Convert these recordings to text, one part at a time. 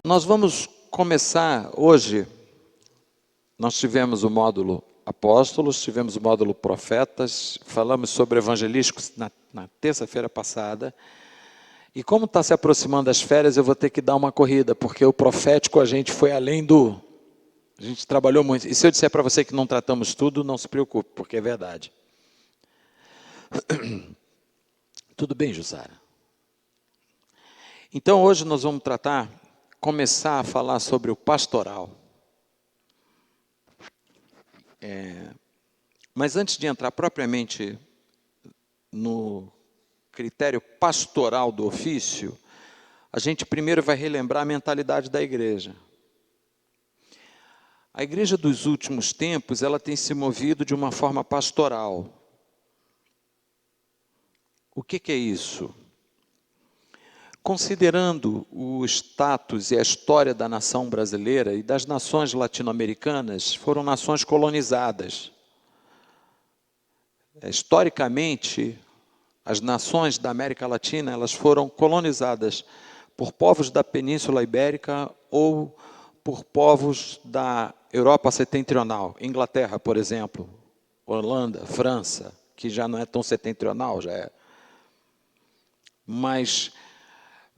Nós vamos começar hoje, nós tivemos o módulo Apóstolos, tivemos o módulo Profetas, falamos sobre evangelísticos na terça-feira passada, e como está se aproximando as férias, eu vou ter que dar uma corrida, porque o profético a gente foi além do... A gente trabalhou muito, e se eu disser para você que não tratamos tudo, não se preocupe, porque é verdade. Tudo bem, Jussara? Então, hoje nós vamos começar a falar sobre o pastoral. Mas antes de entrar propriamente no critério pastoral do ofício, a gente primeiro vai relembrar a mentalidade da igreja. A igreja dos últimos tempos, ela tem se movido de uma forma pastoral. O que é isso? Considerando o status e a história da nação brasileira e das nações latino-americanas, foram nações colonizadas. Historicamente, as nações da América Latina, elas foram colonizadas por povos da Península Ibérica ou por povos da Europa setentrional. Inglaterra, por exemplo, Holanda, França, que já não é tão setentrional, já é. Mas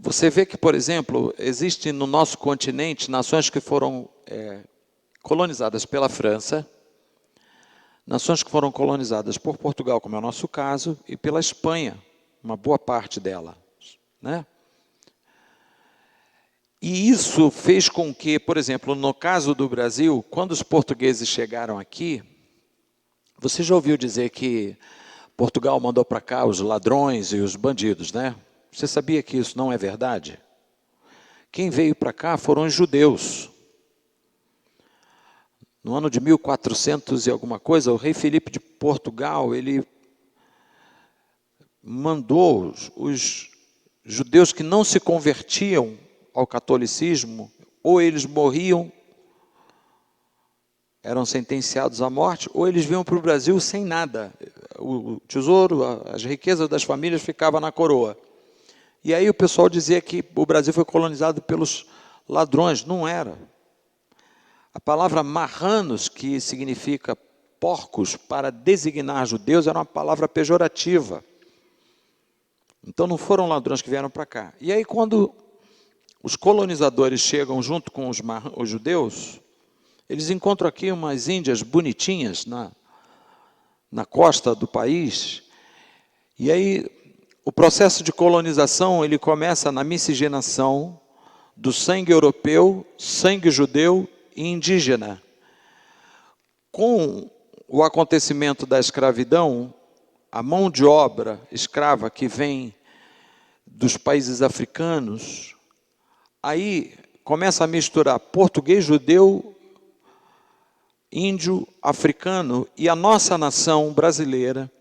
você vê que, por exemplo, existem no nosso continente nações que foram colonizadas pela França, nações que foram colonizadas por Portugal, como é o nosso caso, e pela Espanha, uma boa parte dela, né? E isso fez com que, por exemplo, no caso do Brasil, quando os portugueses chegaram aqui, você já ouviu dizer que Portugal mandou para cá os ladrões e os bandidos, né? Você sabia que isso não é verdade? Quem veio para cá foram os judeus. No ano de 1400 e alguma coisa, o rei Filipe de Portugal, ele mandou os judeus que não se convertiam ao catolicismo, ou eles morriam, eram sentenciados à morte, ou eles vinham para o Brasil sem nada. O tesouro, as riquezas das famílias ficavam na coroa. E aí o pessoal dizia que o Brasil foi colonizado pelos ladrões. Não era. A palavra marranos, que significa porcos, para designar judeus, era uma palavra pejorativa. Então não foram ladrões que vieram para cá. E aí quando os colonizadores chegam junto com os judeus, eles encontram aqui umas índias bonitinhas na costa do país. E aí o processo de colonização, ele começa na miscigenação do sangue europeu, sangue judeu e indígena. Com o acontecimento da escravidão, a mão de obra escrava que vem dos países africanos, aí começa a misturar português, judeu, índio, africano, e a nossa nação brasileira,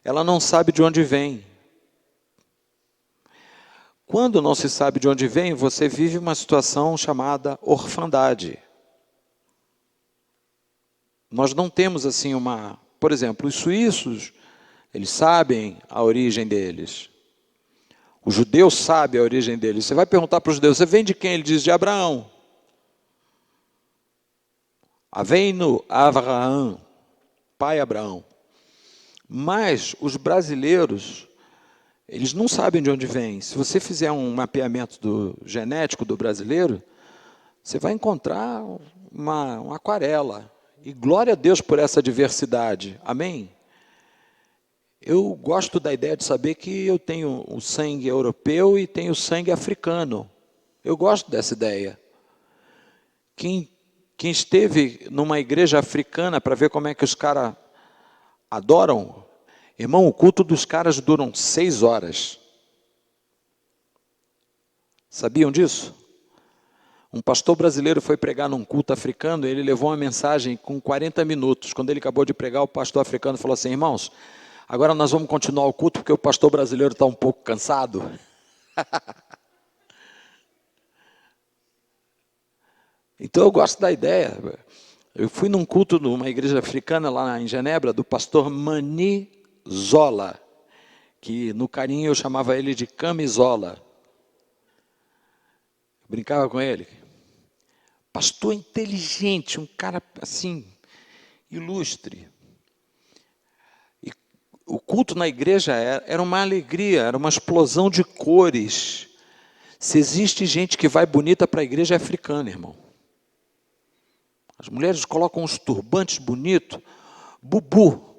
ela não sabe de onde vem. Quando não se sabe de onde vem, você vive uma situação chamada orfandade. Nós não temos assim por exemplo, os suíços, eles sabem a origem deles. O judeu sabe a origem deles. Você vai perguntar para os judeus, você vem de quem? Ele diz, de Abraão. Aveinu Avraham, pai Abraão. Mas os brasileiros, eles não sabem de onde vem. Se você fizer um mapeamento genético do brasileiro, você vai encontrar uma aquarela. E glória a Deus por essa diversidade. Amém? Eu gosto da ideia de saber que eu tenho o sangue europeu e tenho o sangue africano. Eu gosto dessa ideia. Quem esteve numa igreja africana para ver como é que os caras adoram, irmão, o culto dos caras duram 6 horas. Sabiam disso? Um pastor brasileiro foi pregar num culto africano, ele levou uma mensagem com 40 minutos. Quando ele acabou de pregar, o pastor africano falou assim, irmãos, agora nós vamos continuar o culto porque o pastor brasileiro está um pouco cansado. Então eu gosto da ideia. Eu fui num culto numa igreja africana lá em Genebra, do pastor Mani Zola, que no carinho eu chamava ele de camisola. Brincava com ele. Pastor inteligente, um cara assim, ilustre. E o culto na igreja era uma alegria, era uma explosão de cores. Se existe gente que vai bonita para a igreja, é africana, irmão. As mulheres colocam uns turbantes bonitos. Bubu.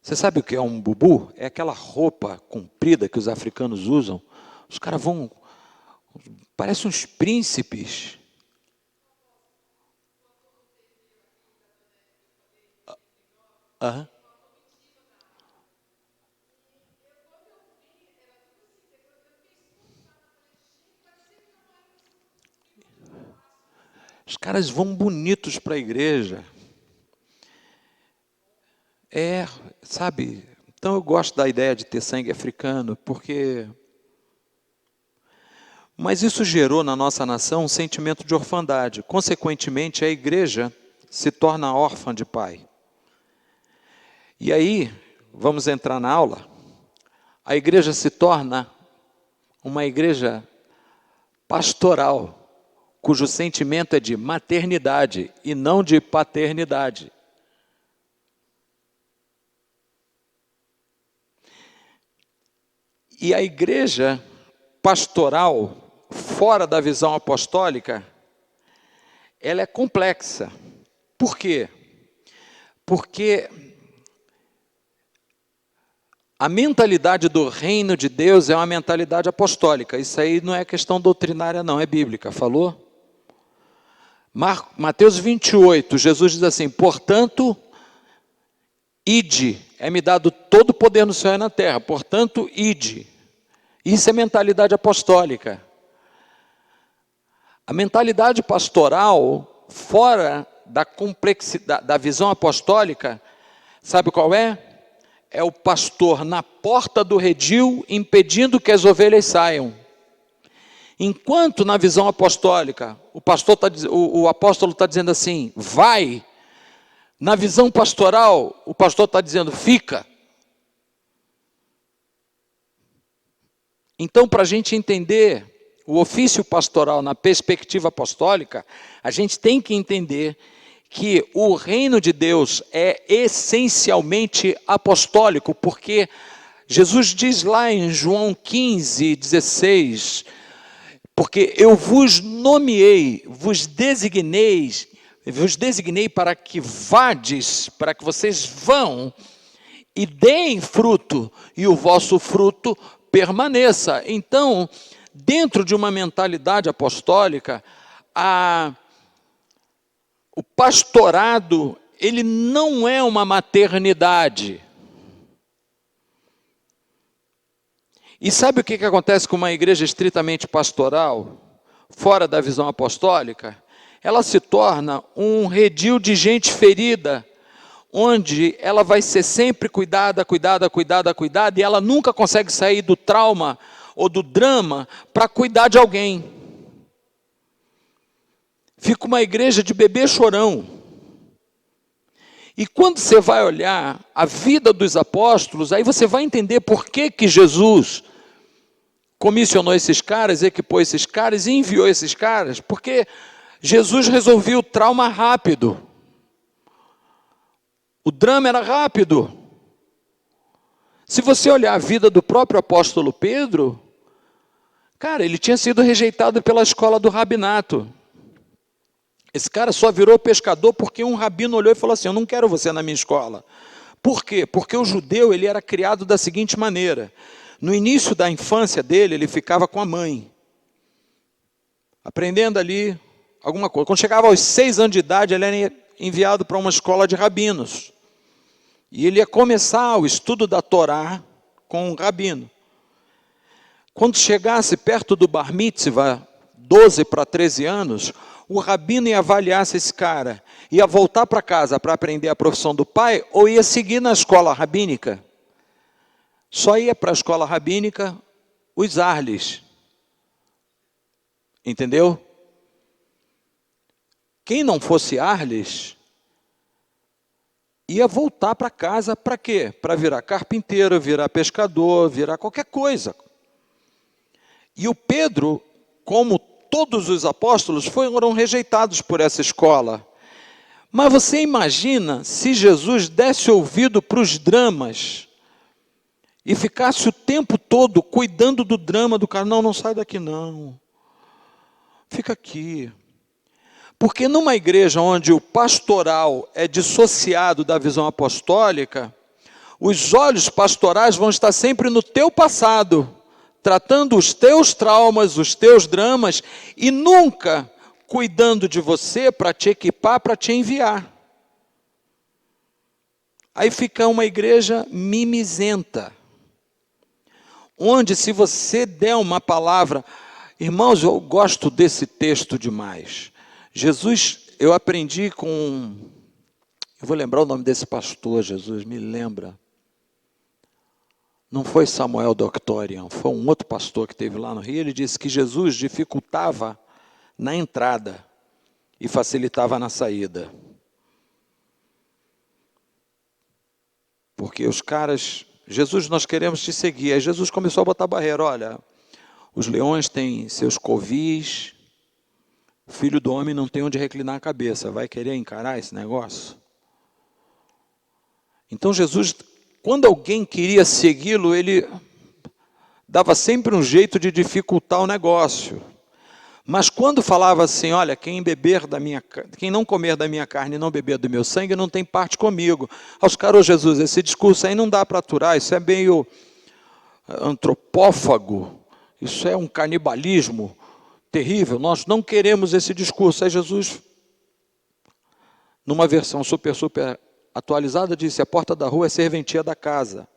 Você sabe o que é um bubu? É aquela roupa comprida que os africanos usam. Os caras vão, parecem uns príncipes. Aham. Os caras vão bonitos para a igreja. Sabe? Então eu gosto da ideia de ter sangue africano, porque... Mas isso gerou na nossa nação um sentimento de orfandade. Consequentemente, a igreja se torna órfã de pai. E aí, vamos entrar na aula, a igreja se torna uma igreja pastoral, cujo sentimento é de maternidade e não de paternidade. E a igreja pastoral, fora da visão apostólica, ela é complexa. Por quê? Porque a mentalidade do reino de Deus é uma mentalidade apostólica. Isso aí não é questão doutrinária, não, é bíblica. Falou? Mateus 28, Jesus diz assim: portanto, ide, é-me dado todo o poder no céu e na terra, portanto, ide. Isso é mentalidade apostólica. A mentalidade pastoral, fora da complexidade, da visão apostólica, sabe qual é? É o pastor na porta do redil, impedindo que as ovelhas saiam. Enquanto na visão apostólica, o apóstolo está dizendo assim, vai. Na visão pastoral, o pastor está dizendo, fica. Então, para a gente entender o ofício pastoral na perspectiva apostólica, a gente tem que entender que o reino de Deus é essencialmente apostólico, porque Jesus diz lá em João 15, 16, porque eu vos nomeei, vos designei para que vades, para que vocês vão e deem fruto, e o vosso fruto permaneça. Então, dentro de uma mentalidade apostólica, o pastorado, ele não é uma maternidade. E sabe o que acontece com uma igreja estritamente pastoral, fora da visão apostólica? Ela se torna um redil de gente ferida, onde ela vai ser sempre cuidada, e ela nunca consegue sair do trauma ou do drama para cuidar de alguém. Fica uma igreja de bebê chorão. E quando você vai olhar a vida dos apóstolos, aí você vai entender por que Jesus comissionou esses caras, equipou esses caras e enviou esses caras, porque Jesus resolvia o trauma rápido. O drama era rápido. Se você olhar a vida do próprio apóstolo Pedro, cara, ele tinha sido rejeitado pela escola do rabinato. Esse cara só virou pescador porque um rabino olhou e falou assim, eu não quero você na minha escola. Por quê? Porque o judeu, ele era criado da seguinte maneira. No início da infância dele, ele ficava com a mãe, aprendendo ali alguma coisa. Quando chegava aos 6 anos de idade, ele era enviado para uma escola de rabinos. E ele ia começar o estudo da Torá com um rabino. Quando chegasse perto do bar mitzvah, 12 para 13 anos, o rabino ia avaliar se esse cara ia voltar para casa para aprender a profissão do pai ou ia seguir na escola rabínica. Só ia para a escola rabínica os arles. Entendeu? Quem não fosse arles ia voltar para casa para quê? Para virar carpinteiro, virar pescador, virar qualquer coisa. E o Pedro, como todos os apóstolos, foram rejeitados por essa escola. Mas você imagina se Jesus desse ouvido para os dramas e ficasse o tempo todo cuidando do drama do cara. Não, não sai daqui não. Fica aqui. Porque numa igreja onde o pastoral é dissociado da visão apostólica, os olhos pastorais vão estar sempre no teu passado, tratando os teus traumas, os teus dramas, e nunca cuidando de você para te equipar, para te enviar. Aí fica uma igreja mimizenta, onde se você der uma palavra... Irmãos, eu gosto desse texto demais. Jesus, eu aprendi com... Eu vou lembrar o nome desse pastor, Jesus, me lembra. Não foi Samuel Doctorian, foi um outro pastor que esteve lá no Rio. Ele disse que Jesus dificultava na entrada e facilitava na saída. Porque os caras... Jesus, nós queremos te seguir. Aí Jesus começou a botar barreira. Olha, os leões têm seus covis, o filho do homem não tem onde reclinar a cabeça. Vai querer encarar esse negócio? Então Jesus, quando alguém queria segui-lo, ele dava sempre um jeito de dificultar o negócio. Mas quando falava assim, olha, quem não comer da minha carne e não beber do meu sangue, não tem parte comigo. Aos caras, Jesus, esse discurso aí não dá para aturar, isso é meio antropófago, isso é um canibalismo terrível, nós não queremos esse discurso. Aí Jesus, numa versão super atualizada, disse, a porta da rua é serventia da casa.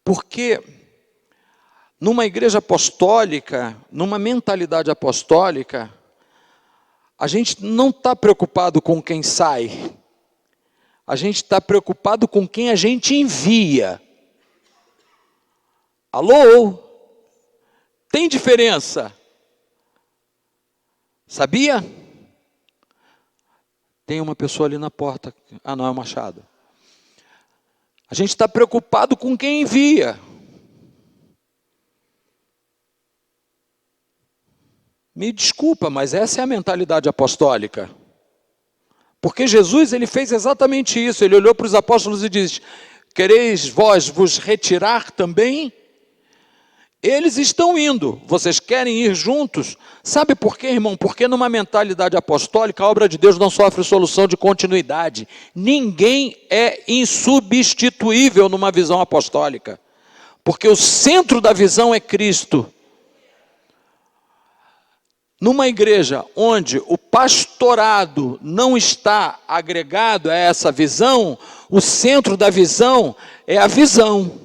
Porque numa igreja apostólica, numa mentalidade apostólica, a gente não está preocupado com quem sai, a gente está preocupado com quem a gente envia. Alô? Tem diferença? Sabia? Tem uma pessoa ali na porta. Ah, não, é o Machado. A gente está preocupado com quem envia. Me desculpa, mas essa é a mentalidade apostólica. Porque Jesus, ele fez exatamente isso. Ele olhou para os apóstolos e disse, quereis vós vos retirar também? Eles estão indo, vocês querem ir juntos? Sabe por quê, irmão? Porque numa mentalidade apostólica, a obra de Deus não sofre solução de continuidade. Ninguém é insubstituível numa visão apostólica. Porque o centro da visão é Cristo. Numa igreja onde o pastorado não está agregado a essa visão, o centro da visão é a visão.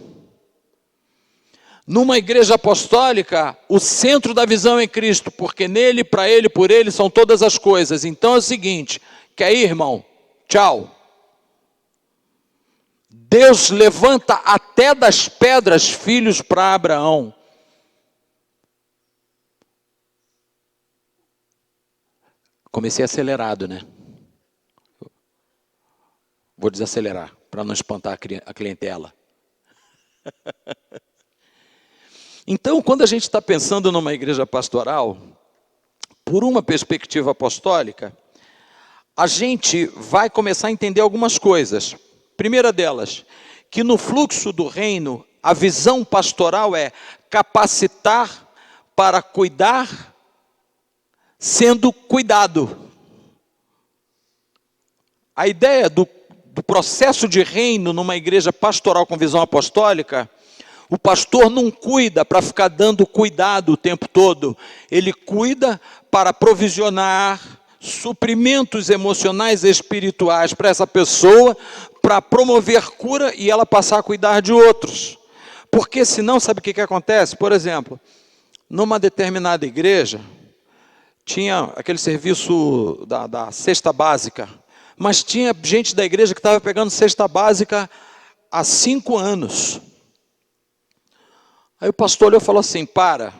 Numa igreja apostólica, o centro da visão é Cristo, porque nele, para ele, por ele, são todas as coisas. Então é o seguinte, quer ir, irmão? Tchau. Deus levanta até das pedras filhos para Abraão. Comecei acelerado, né? Vou desacelerar, para não espantar a clientela. Então, quando a gente está pensando numa igreja pastoral, por uma perspectiva apostólica, a gente vai começar a entender algumas coisas. Primeira delas, que no fluxo do reino, a visão pastoral é capacitar para cuidar, sendo cuidado. A ideia do processo de reino numa igreja pastoral com visão apostólica, o pastor não cuida para ficar dando cuidado o tempo todo. Ele cuida para provisionar suprimentos emocionais e espirituais para essa pessoa, para promover cura e ela passar a cuidar de outros. Porque senão, sabe o que acontece? Por exemplo, numa determinada igreja, tinha aquele serviço da cesta básica, mas tinha gente da igreja que estava pegando cesta básica há 5 anos. Aí o pastor olhou e falou assim, para.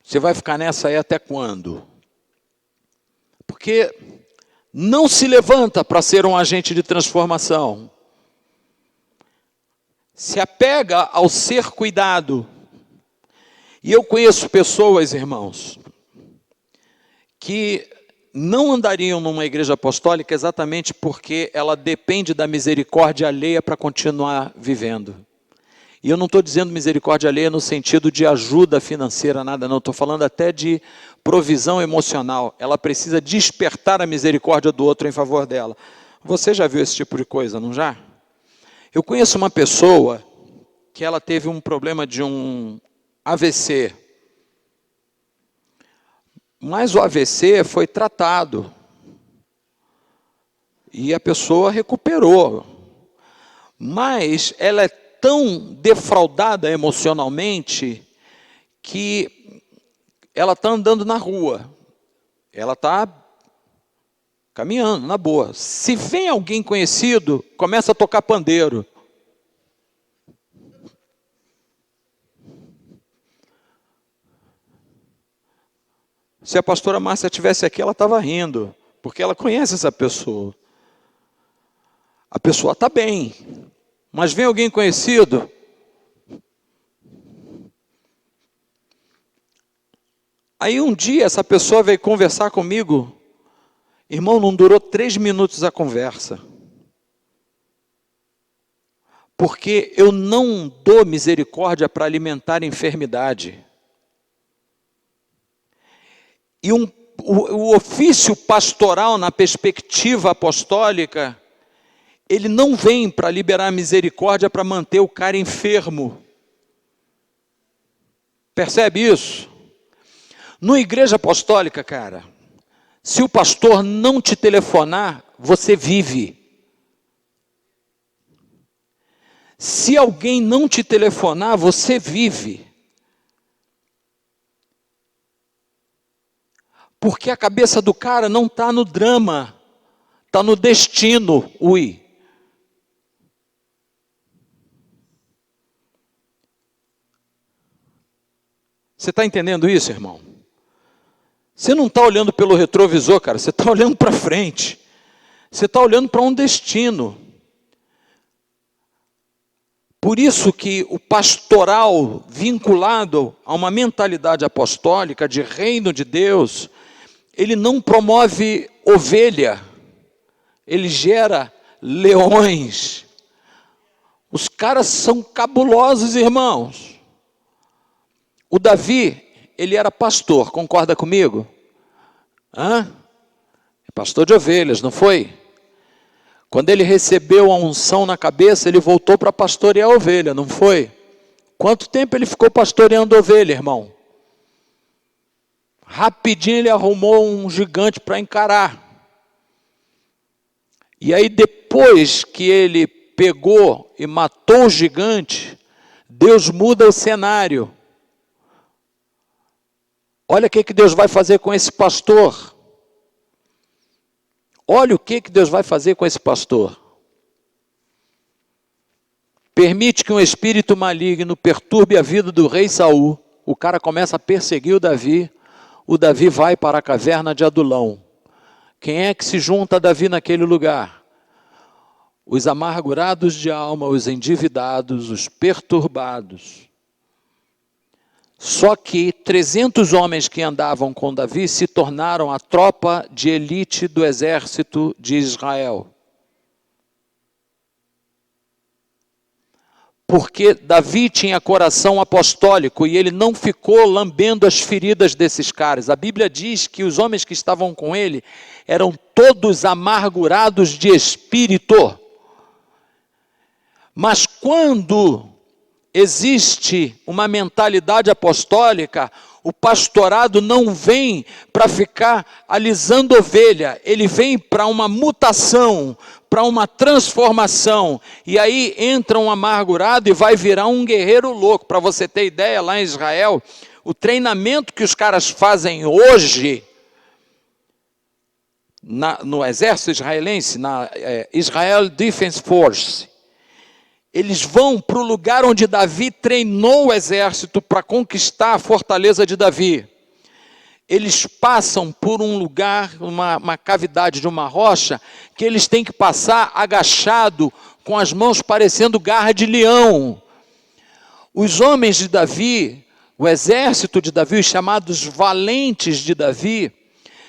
Você vai ficar nessa aí até quando? Porque não se levanta para ser um agente de transformação. se apega ao ser cuidado. E eu conheço pessoas, irmãos, que não andariam numa igreja apostólica exatamente porque ela depende da misericórdia alheia para continuar vivendo. E eu não estou dizendo misericórdia alheia no sentido de ajuda financeira, nada não. Estou falando até de provisão emocional. Ela precisa despertar a misericórdia do outro em favor dela. Você já viu esse tipo de coisa, não já? Eu conheço uma pessoa que ela teve um problema de um AVC. Mas o AVC foi tratado. E a pessoa recuperou. Mas ela é tão defraudada emocionalmente que ela está andando na rua. Ela está caminhando, na boa. Se vem alguém conhecido, começa a tocar pandeiro. Se a pastora Márcia estivesse aqui, ela estava rindo, porque ela conhece essa pessoa. A pessoa está bem, mas vem alguém conhecido, aí um dia essa pessoa veio conversar comigo, irmão, não durou 3 minutos a conversa, porque eu não dou misericórdia para alimentar enfermidade. E o ofício pastoral na perspectiva apostólica, ele não vem para liberar misericórdia para manter o cara enfermo. Percebe isso? No igreja apostólica, cara, se o pastor não te telefonar, você vive. Se alguém não te telefonar, você vive. Porque a cabeça do cara não está no drama, está no destino, ui. Você está entendendo isso, irmão? Você não está olhando pelo retrovisor, cara, você está olhando para frente. Você está olhando para um destino. Por isso que o pastoral vinculado a uma mentalidade apostólica de reino de Deus, ele não promove ovelha, ele gera leões. Os caras são cabulosos, irmãos. O Davi, ele era pastor, concorda comigo? Pastor de ovelhas, não foi? Quando ele recebeu a unção na cabeça, ele voltou para pastorear a ovelha, não foi? Quanto tempo ele ficou pastoreando a ovelha, irmão? Rapidinho ele arrumou um gigante para encarar. E aí depois que ele pegou e matou o gigante, Deus muda o cenário. Olha o que Deus vai fazer com esse pastor. Olha o que Deus vai fazer com esse pastor. Permite que um espírito maligno perturbe a vida do rei Saul. O cara começa a perseguir o Davi vai para a caverna de Adulão. Quem é que se junta a Davi naquele lugar? Os amargurados de alma, os endividados, os perturbados. Só que 300 homens que andavam com Davi se tornaram a tropa de elite do exército de Israel. Porque Davi tinha coração apostólico e ele não ficou lambendo as feridas desses caras. A Bíblia diz que os homens que estavam com ele eram todos amargurados de espírito. Mas quando existe uma mentalidade apostólica, o pastorado não vem para ficar alisando ovelha, ele vem para uma mutação, para uma transformação, e aí entra um amargurado e vai virar um guerreiro louco. Para você ter ideia, lá em Israel, o treinamento que os caras fazem hoje, no exército israelense, na Israel Defense Force, eles vão para o lugar onde Davi treinou o exército para conquistar a fortaleza de Davi. Eles passam por um lugar, uma cavidade de uma rocha, que eles têm que passar agachado, com as mãos parecendo garra de leão. Os homens de Davi, o exército de Davi, os chamados valentes de Davi,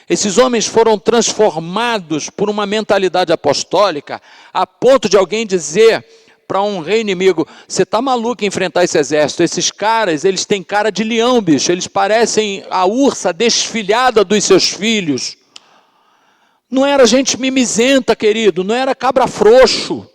esses homens foram transformados por uma mentalidade apostólica, a ponto de alguém dizer para um rei inimigo: você está maluco em enfrentar esse exército? Esses caras, eles têm cara de leão, bicho, eles parecem a ursa desfilhada dos seus filhos. Não era gente mimizenta, querido, não era cabra frouxo.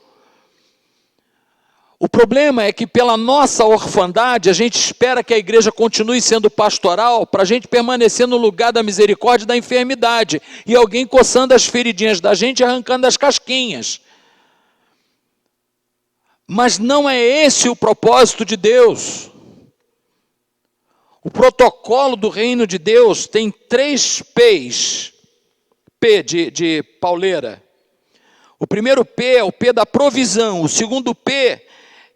O problema é que pela nossa orfandade, a gente espera que a igreja continue sendo pastoral para a gente permanecer no lugar da misericórdia e da enfermidade. E alguém coçando as feridinhas da gente e arrancando as casquinhas. Mas não é esse o propósito de Deus. O protocolo do reino de Deus tem 3 P's. P de pauleira. O primeiro P é o P da provisão. O segundo P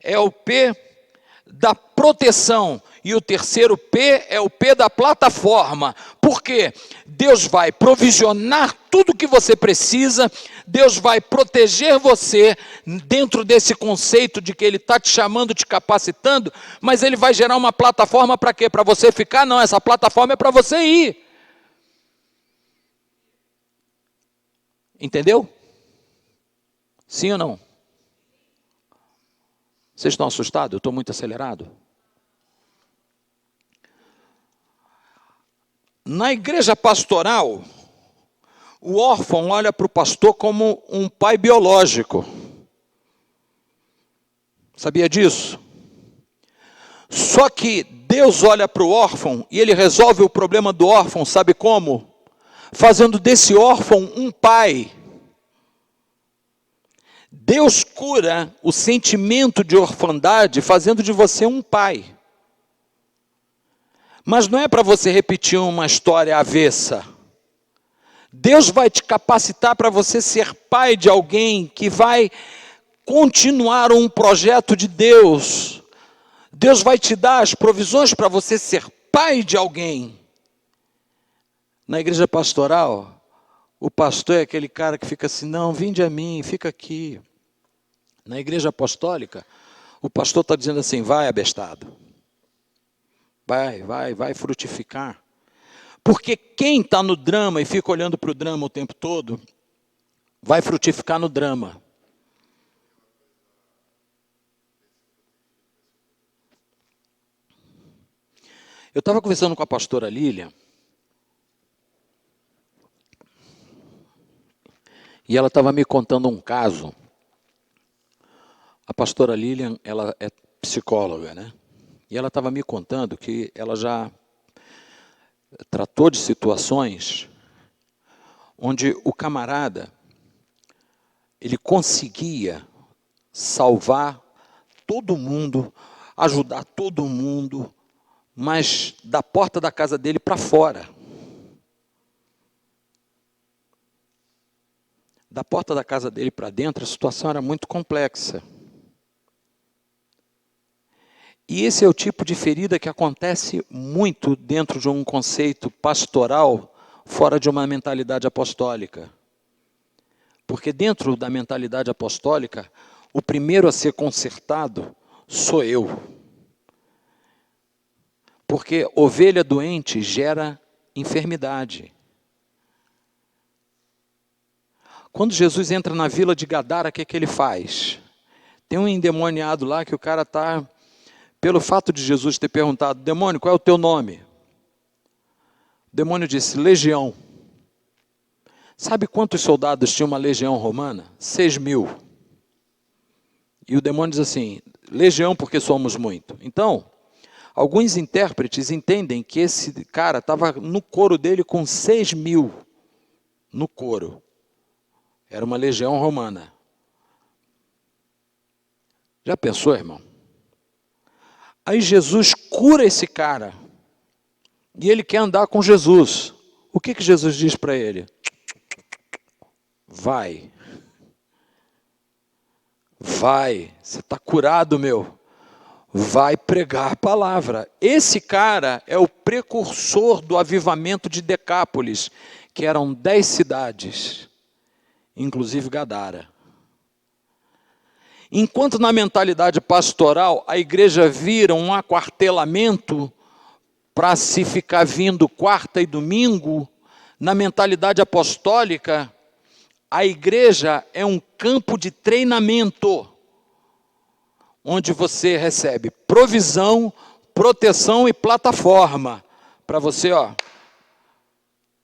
é o P da proteção. E o terceiro P é o P da plataforma. Por quê? Deus vai provisionar tudo o que você precisa. Deus vai proteger você dentro desse conceito de que Ele está te chamando, te capacitando. Mas Ele vai gerar uma plataforma para quê? Para você ficar? Não, essa plataforma é para você ir. Entendeu? Sim ou não? Vocês estão assustados? Eu estou muito acelerado? Na igreja pastoral, o órfão olha para o pastor como um pai biológico. Sabia disso? Só que Deus olha para o órfão e Ele resolve o problema do órfão, sabe como? Fazendo desse órfão um pai. Deus cura o sentimento de orfandade fazendo de você um pai. Mas não é para você repetir uma história avessa. Deus vai te capacitar para você ser pai de alguém que vai continuar um projeto de Deus. Deus vai te dar as provisões para você ser pai de alguém. Na igreja pastoral, o pastor é aquele cara que fica assim: não, vinde a mim, fica aqui. Na igreja apostólica, o pastor está dizendo assim: vai, abestado. Vai frutificar. Porque quem está no drama e fica olhando para o drama o tempo todo, vai frutificar no drama. Eu estava conversando com a pastora Lilian, e ela estava me contando um caso. A pastora Lilian, ela é psicóloga, né? E ela estava me contando que ela já tratou de situações onde o camarada, ele conseguia salvar todo mundo, ajudar todo mundo, mas da porta da casa dele para fora. Da porta da casa dele para dentro, a situação era muito complexa. E esse é o tipo de ferida que acontece muito dentro de um conceito pastoral, fora de uma mentalidade apostólica. Porque dentro da mentalidade apostólica, o primeiro a ser consertado sou eu. Porque ovelha doente gera enfermidade. Quando Jesus entra na vila de Gadara, o que ele faz? Tem um endemoniado lá que o cara está... Pelo fato de Jesus ter perguntado: demônio, qual é o teu nome? O demônio disse: legião. Sabe quantos soldados tinha uma legião romana? 6.000. E o demônio diz assim: legião porque somos muito. Então, alguns intérpretes entendem que esse cara estava no coro dele com 6.000. No coro. Era uma legião romana. Já pensou, irmão? Aí Jesus cura esse cara. E ele quer andar com Jesus. O que Jesus diz para ele? Vai. Vai. Você está curado, meu. Vai pregar a palavra. Esse cara é o precursor do avivamento de Decápolis, que eram 10 cidades, inclusive Gadara. Enquanto na mentalidade pastoral a igreja vira um aquartelamento para se ficar vindo quarta e domingo, na mentalidade apostólica, a igreja é um campo de treinamento, onde você recebe provisão, proteção e plataforma, para você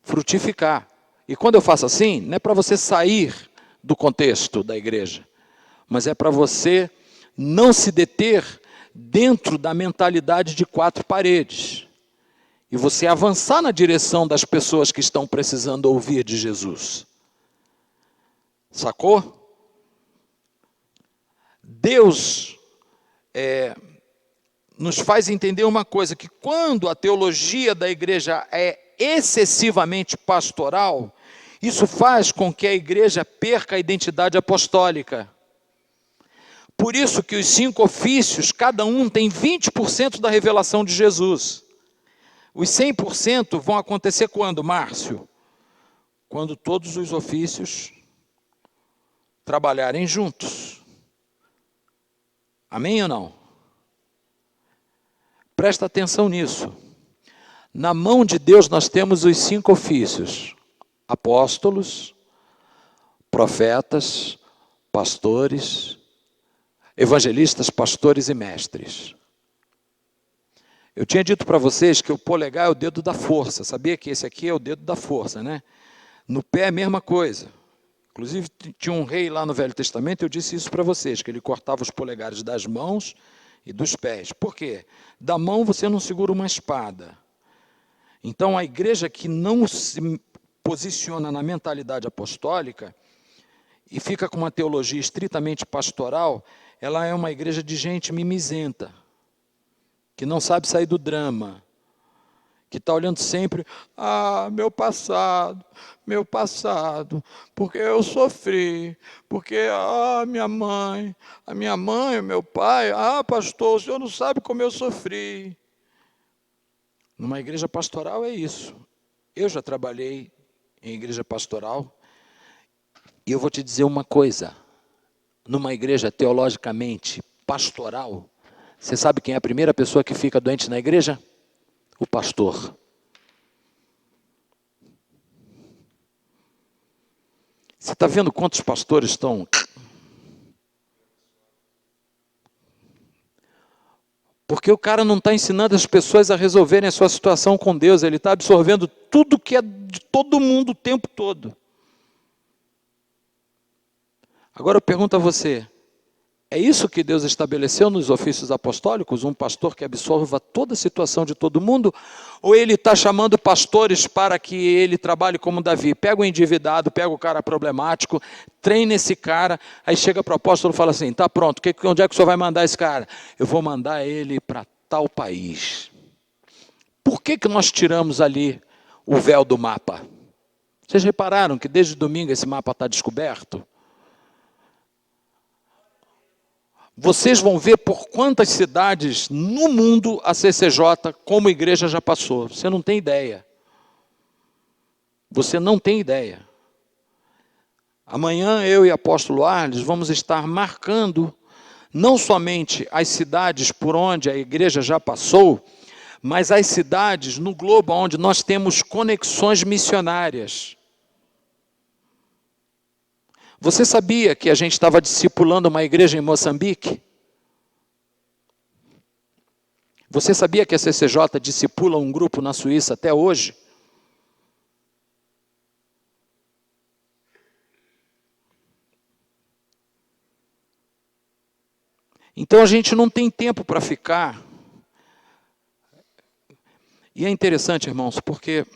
frutificar. E quando eu faço assim, não é para você sair do contexto da igreja, mas é para você não se deter dentro da mentalidade de quatro paredes. E você avançar na direção das pessoas que estão precisando ouvir de Jesus. Sacou? Deus nos faz entender uma coisa, que quando a teologia da igreja é excessivamente pastoral, isso faz com que a igreja perca a identidade apostólica. Por isso que os 5 ofícios, cada um tem 20% da revelação de Jesus. Os 100% vão acontecer quando, Márcio? Quando todos os ofícios trabalharem juntos. Amém ou não? Presta atenção nisso. Na mão de Deus nós temos os 5 ofícios: apóstolos, profetas, pastores, evangelistas, pastores e mestres. Eu tinha dito para vocês que o polegar é o dedo da força. Sabia que esse aqui é o dedo da força, né? No pé é a mesma coisa. Inclusive, tinha um rei lá no Velho Testamento, eu disse isso para vocês, que ele cortava os polegares das mãos e dos pés. Por quê? Da mão você não segura uma espada. Então, a igreja que não se posiciona na mentalidade apostólica e fica com uma teologia estritamente pastoral, ela é uma igreja de gente mimizenta, que não sabe sair do drama, que está olhando sempre, meu passado, porque eu sofri, porque, minha mãe, o meu pai, pastor, o senhor não sabe como eu sofri. Numa igreja pastoral é isso. Eu já trabalhei em igreja pastoral, e eu vou te dizer uma coisa, numa igreja teologicamente pastoral, você sabe quem é a primeira pessoa que fica doente na igreja? O pastor. Você está vendo quantos pastores estão... Porque o cara não está ensinando as pessoas a resolverem a sua situação com Deus, ele está absorvendo tudo que é de todo mundo o tempo todo. Agora eu pergunto a você, é isso que Deus estabeleceu nos ofícios apostólicos? Um pastor que absorva toda a situação de todo mundo? Ou ele está chamando pastores para que ele trabalhe como Davi? Pega o endividado, pega o cara problemático, treina esse cara, aí chega para o apóstolo e fala assim, tá pronto, onde é que o senhor vai mandar esse cara? Eu vou mandar ele para tal país. Por que nós tiramos ali o véu do mapa? Vocês repararam que desde domingo esse mapa está descoberto? Vocês vão ver por quantas cidades no mundo a CCJ, como igreja, já passou. Você não tem ideia. Você não tem ideia. Amanhã eu e o apóstolo Arles vamos estar marcando não somente as cidades por onde a igreja já passou, mas as cidades no globo onde nós temos conexões missionárias. Você sabia que a gente estava discipulando uma igreja em Moçambique? Você sabia que a CCJ discipula um grupo na Suíça até hoje? Então a gente não tem tempo para ficar. E é interessante, irmãos, porque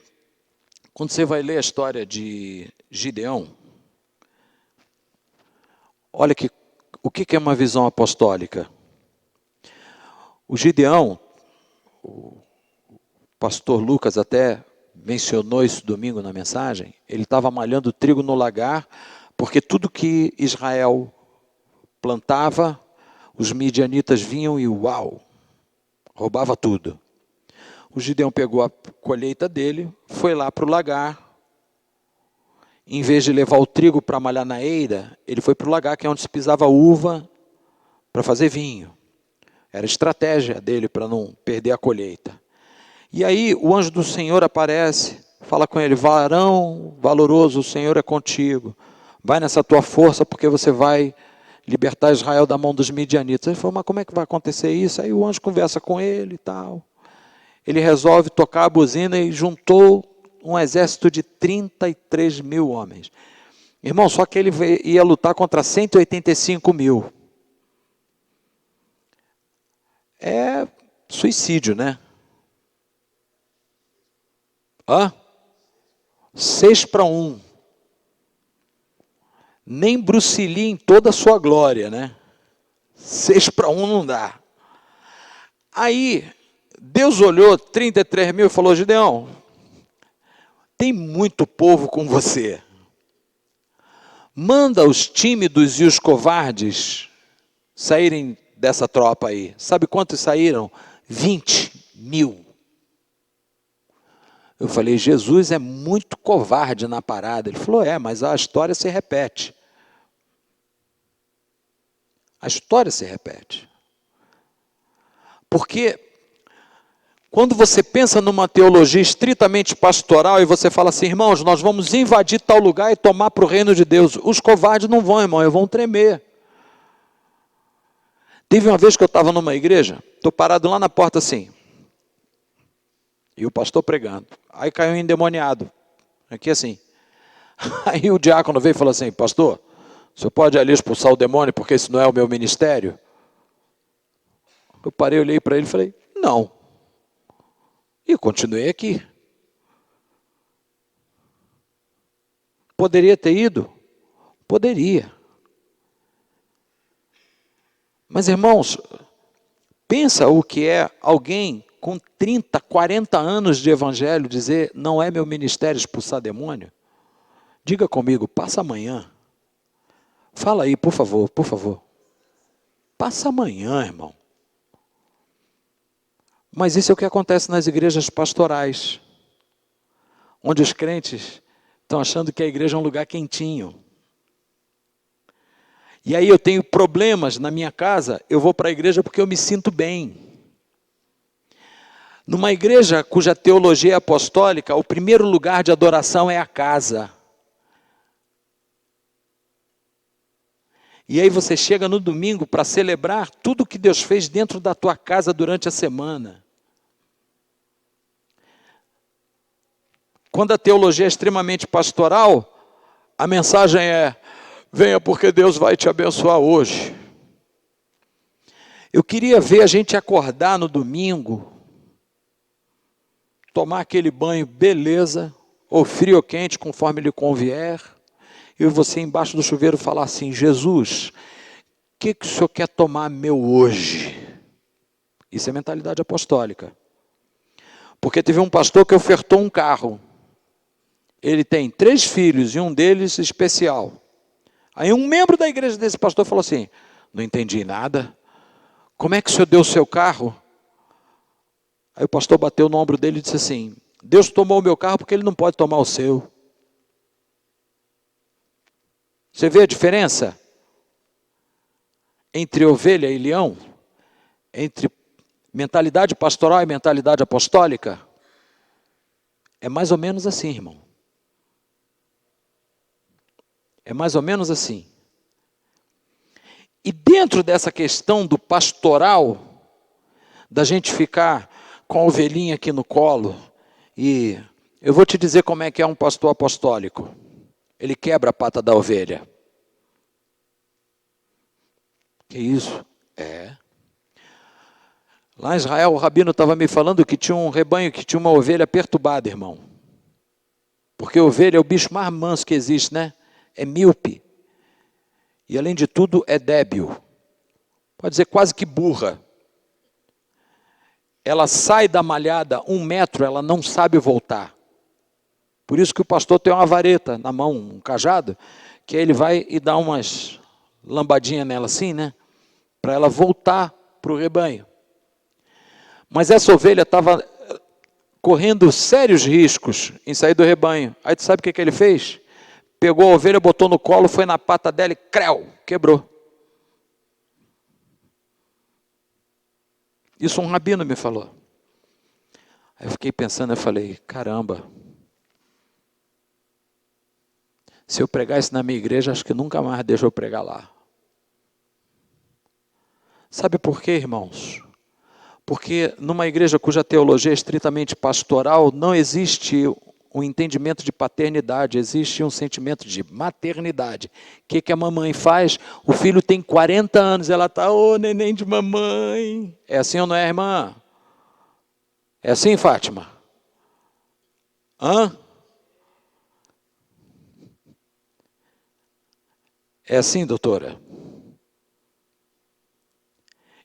quando você vai ler a história de Gideão, olha o que é uma visão apostólica. O Gideão, o pastor Lucas até mencionou isso domingo na mensagem, ele estava malhando trigo no lagar, porque tudo que Israel plantava, os midianitas vinham e roubava tudo. O Gideão pegou a colheita dele, foi lá para o lagar, em vez de levar o trigo para malhar na eira, ele foi para o lagar, que é onde se pisava uva, para fazer vinho. Era a estratégia dele para não perder a colheita. E aí o anjo do Senhor aparece, fala com ele: varão valoroso, o Senhor é contigo. Vai nessa tua força porque você vai libertar Israel da mão dos midianitas. Ele falou: mas como é que vai acontecer isso? Aí o anjo conversa com ele e tal. Ele resolve tocar a buzina e juntou um exército de 33 mil homens. Irmão, só que ele ia lutar contra 185 mil. É suicídio, né? 6-1. Nem Bruce Lee em toda a sua glória, né? 6-1 não dá. Aí, Deus olhou 33 mil e falou: Gideão, tem muito povo com você. Manda os tímidos e os covardes saírem dessa tropa aí. Sabe quantos saíram? 20 mil. Eu falei: Jesus é muito covarde na parada. Ele falou: mas a história se repete. A história se repete. Porque quando você pensa numa teologia estritamente pastoral e você fala assim: irmãos, nós vamos invadir tal lugar e tomar para o reino de Deus. Os covardes não vão, irmão, eles vão tremer. Teve uma vez que eu estava numa igreja, estou parado lá na porta assim, e o pastor pregando. Aí caiu um endemoniado, aqui assim. Aí o diácono veio e falou assim: pastor, o senhor pode ali expulsar o demônio porque esse não é o meu ministério? Eu parei, olhei para ele e falei: não. E continuei aqui. Poderia ter ido? Poderia. Mas, irmãos, pensa o que é alguém com 30, 40 anos de evangelho dizer: não é meu ministério expulsar demônio? Diga comigo, passa amanhã. Fala aí, por favor, por favor. Passa amanhã, irmão. Mas isso é o que acontece nas igrejas pastorais, onde os crentes estão achando que a igreja é um lugar quentinho. E aí eu tenho problemas na minha casa, eu vou para a igreja porque eu me sinto bem. Numa igreja cuja teologia é apostólica, o primeiro lugar de adoração é a casa. E aí você chega no domingo para celebrar tudo que Deus fez dentro da tua casa durante a semana. Quando a teologia é extremamente pastoral, a mensagem é: venha porque Deus vai te abençoar hoje. Eu queria ver a gente acordar no domingo, tomar aquele banho, beleza, ou frio ou quente, conforme lhe convier, e você embaixo do chuveiro falar assim: Jesus, o que o senhor quer tomar meu hoje? Isso é mentalidade apostólica. Porque teve um pastor que ofertou um carro. Ele tem 3 filhos e um deles especial. Aí um membro da igreja desse pastor falou assim: não entendi nada. Como é que o senhor deu o seu carro? Aí o pastor bateu no ombro dele e disse assim: Deus tomou o meu carro porque ele não pode tomar o seu. Você vê a diferença entre ovelha e leão? Entre mentalidade pastoral e mentalidade apostólica? É mais ou menos assim, irmão. É mais ou menos assim. E dentro dessa questão do pastoral, da gente ficar com a ovelhinha aqui no colo, e eu vou te dizer como é que é um pastor apostólico. Ele quebra a pata da ovelha. Que isso? É. Lá em Israel, o rabino estava me falando que tinha um rebanho que tinha uma ovelha perturbada, irmão. Porque a ovelha é o bicho mais manso que existe, né? É míope. E além de tudo, é débil. Pode dizer quase que burra. Ela sai da malhada 1 metro, ela não sabe voltar. Por isso que o pastor tem uma vareta na mão, um cajado, que aí ele vai e dá umas lambadinhas nela assim, né? Para ela voltar para o rebanho. Mas essa ovelha estava correndo sérios riscos em sair do rebanho. Aí tu sabe o que ele fez? Pegou a ovelha, botou no colo, foi na pata dela e creu, quebrou. Isso um rabino me falou. Aí eu fiquei pensando, eu falei, caramba, se eu pregar isso na minha igreja, acho que nunca mais deixa eu pregar lá. Sabe por quê, irmãos? Porque numa igreja cuja teologia é estritamente pastoral, não existe um entendimento de paternidade, existe um sentimento de maternidade. O que a mamãe faz? O filho tem 40 anos, ela está, ô neném de mamãe. É assim ou não é, irmã? É assim, Fátima? Hã? É assim, doutora?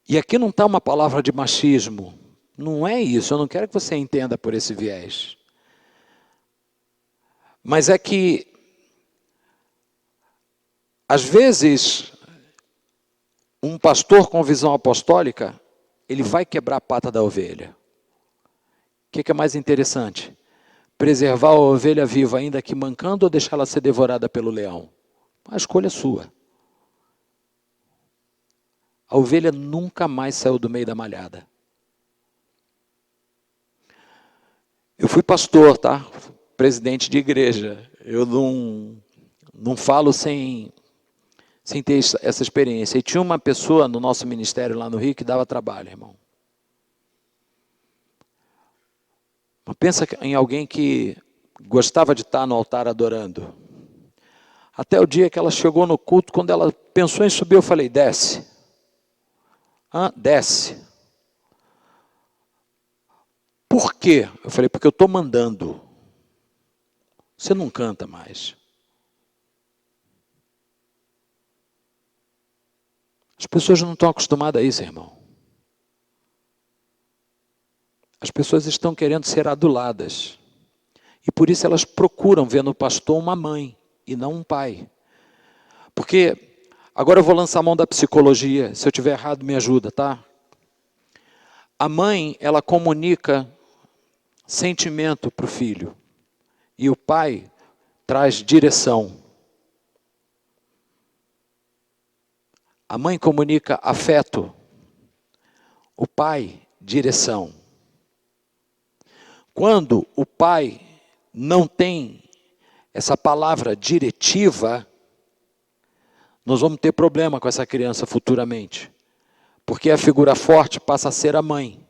E aqui não está uma palavra de machismo. Não é isso, eu não quero que você entenda por esse viés. Mas é que, às vezes, um pastor com visão apostólica, ele vai quebrar a pata da ovelha. O que é mais interessante? Preservar a ovelha viva ainda que mancando ou deixá-la ser devorada pelo leão? A escolha é sua. A ovelha nunca mais saiu do meio da malhada. Eu fui pastor, tá? Presidente de igreja. Eu não falo sem ter essa experiência. E tinha uma pessoa no nosso ministério lá no Rio que dava trabalho, irmão. Mas pensa em alguém que gostava de estar no altar adorando. Até o dia que ela chegou no culto, quando ela pensou em subir, eu falei, desce. Desce. Por quê? Eu falei, porque eu estou mandando. Você não canta mais. As pessoas não estão acostumadas a isso, irmão. As pessoas estão querendo ser aduladas. E por isso elas procuram ver no pastor uma mãe e não um pai. Porque, agora eu vou lançar a mão da psicologia, se eu estiver errado me ajuda, tá? A mãe, ela comunica sentimento para o filho. E o pai traz direção. A mãe comunica afeto. O pai, direção. Quando o pai não tem essa palavra diretiva, nós vamos ter problema com essa criança futuramente. Porque a figura forte passa a ser a mãe.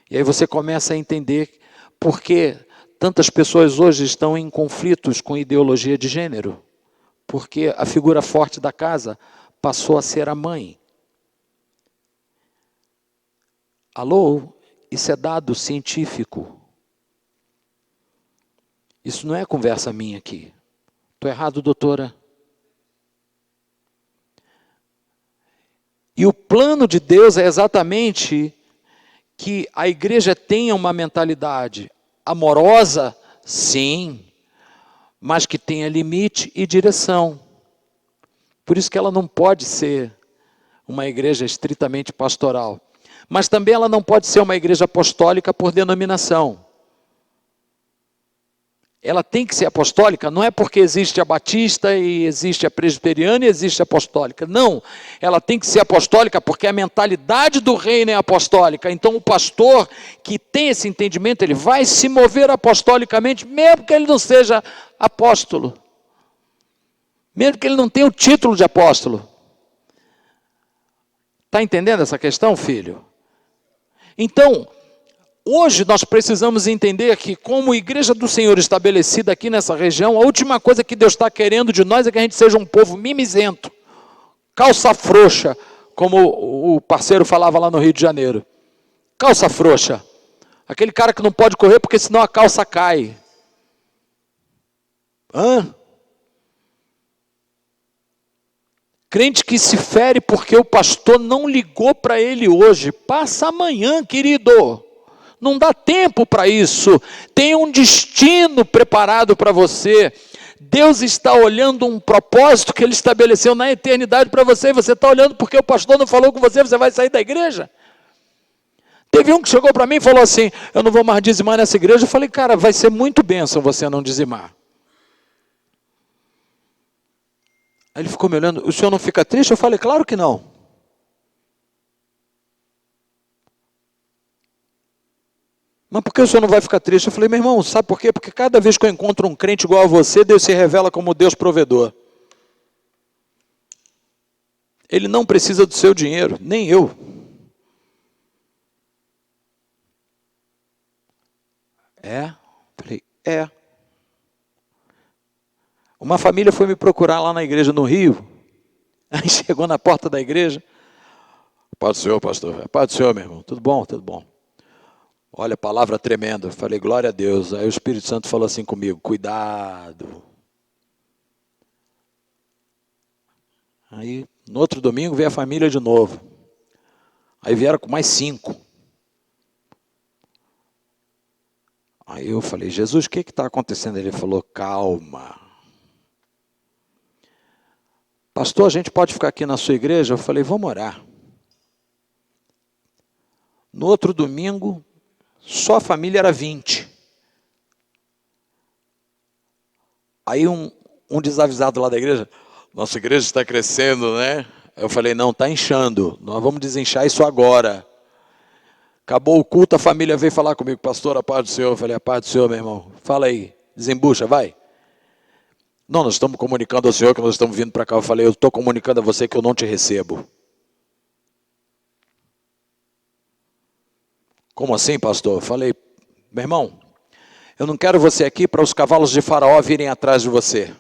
E aí você começa a entender por que tantas pessoas hoje estão em conflitos com ideologia de gênero. Porque a figura forte da casa passou a ser a mãe. Alô? Isso é dado científico. Isso não é conversa minha aqui. Estou errado, doutora? E o plano de Deus é exatamente que a igreja tenha uma mentalidade amorosa, sim, mas que tenha limite e direção. Por isso que ela não pode ser uma igreja estritamente pastoral. Mas também ela não pode ser uma igreja apostólica por denominação. Ela tem que ser apostólica, não é porque existe a batista e existe a presbiteriana e existe a apostólica. Não, ela tem que ser apostólica porque a mentalidade do reino é apostólica. Então o pastor que tem esse entendimento, ele vai se mover apostolicamente, mesmo que ele não seja apóstolo. Mesmo que ele não tenha o título de apóstolo. Está entendendo essa questão, filho? Então, hoje nós precisamos entender que, como igreja do Senhor estabelecida aqui nessa região, a última coisa que Deus está querendo de nós é que a gente seja um povo mimizento, calça frouxa, como o parceiro falava lá no Rio de Janeiro. Calça frouxa. Aquele cara que não pode correr porque senão a calça cai. Crente que se fere porque o pastor não ligou para ele hoje. Passa amanhã, querido. Não dá tempo para isso. Tem um destino preparado para você. Deus está olhando um propósito que Ele estabeleceu na eternidade para você. E você está olhando porque o pastor não falou com você, você vai sair da igreja? Teve um que chegou para mim e falou assim, eu não vou mais dizimar nessa igreja. Eu falei, cara, vai ser muito bênção você não dizimar. Aí ele ficou me olhando, o senhor não fica triste? Eu falei, claro que não. Mas por que o senhor não vai ficar triste? Eu falei, meu irmão, sabe por quê? Porque cada vez que eu encontro um crente igual a você, Deus se revela como Deus provedor. Ele não precisa do seu dinheiro, nem eu. É? Falei, é. Uma família foi me procurar lá na igreja no Rio, aí chegou na porta da igreja, paz do Senhor, pastor, paz do Senhor, meu irmão, tudo bom, tudo bom. Olha, palavra tremenda, falei, glória a Deus. Aí o Espírito Santo falou assim comigo, cuidado. Aí, no outro domingo, veio a família de novo. Aí vieram com mais 5. Aí eu falei, Jesus, o que está acontecendo? Ele falou, calma. Pastor, a gente pode ficar aqui na sua igreja? Eu falei, vamos orar. No outro domingo, só a família era 20. Aí um desavisado lá da igreja, nossa igreja está crescendo, né? Eu falei, não, está inchando, nós vamos desinchar isso agora. Acabou o culto, a família veio falar comigo, pastor, a paz do Senhor. Eu falei, a paz do Senhor, meu irmão. Fala aí, desembucha, vai. Não, nós estamos comunicando ao Senhor que nós estamos vindo para cá. Eu falei, eu estou comunicando a você que eu não te recebo. Como assim, pastor? Eu falei, meu irmão, eu não quero você aqui para os cavalos de Faraó virem atrás de você.